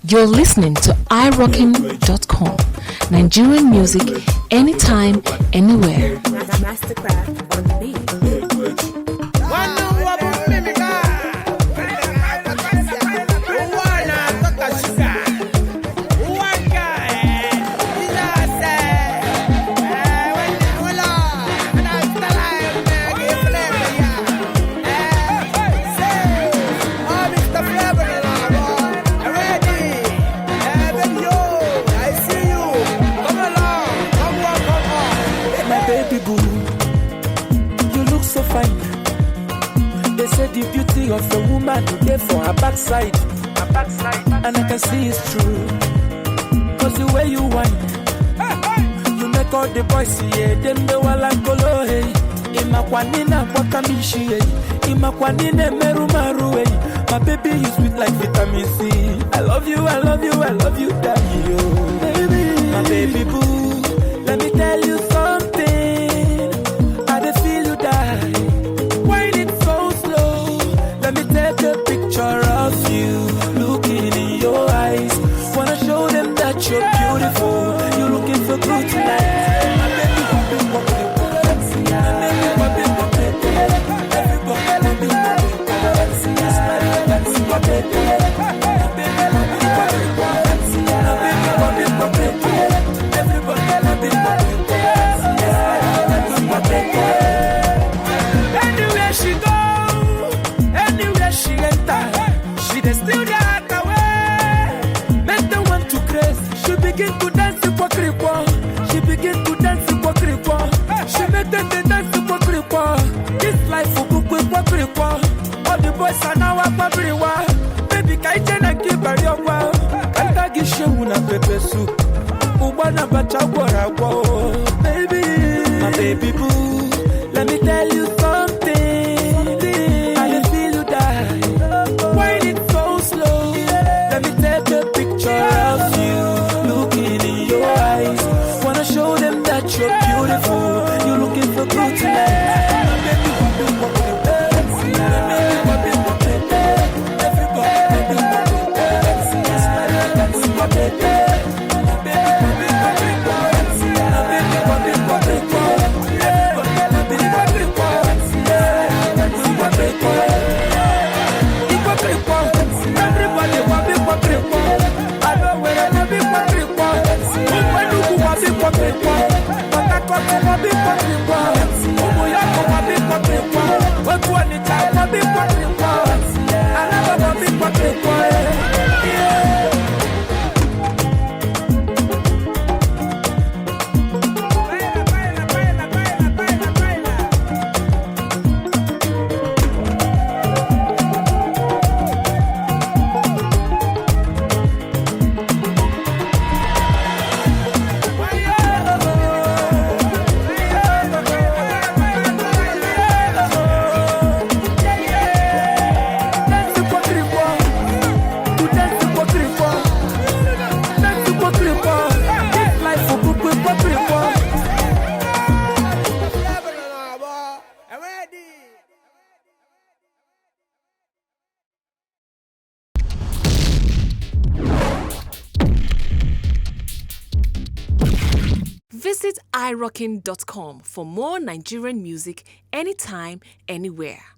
You're listening to iRockin.com. Nigerian music anytime, anywhere. Mastercraft on the beat. The beauty of a woman there for her backside, and I can see it's true. Cause the way you whine, you make all the boys see it. Them the wala kolo hey, imakwanina wakamishi hey, imakwanina meru maru hey. My baby is sweet like vitamin C. I love you, I love you, I love you, daddy oh. Baby, my baby boo, let me tell you something. I dey feel you die. Let me take a picture of you, looking in your eyes. Wanna show them that you're beautiful. You're looking for good tonight. My baby, anywhere she goes. She dey still there away. Make them want to craze. She begin to dance Ikwokrikwo. She begin to dance Ikwokrikwo. She make them dance Ikwokrikwo. This life for Ikwokrikwo. All the boys are now Ikwokrikwo. Baby kaije na kibari okwa. Kanta gishewu na pepe soup. Ubana bacha gwarawo. Baby, my baby boo, let me tell you something. Let me take a picture of you, looking in your eyes. Wanna show them that you're beautiful. You're looking for good tonight. Visit iRockin.com for more Nigerian music anytime, anywhere.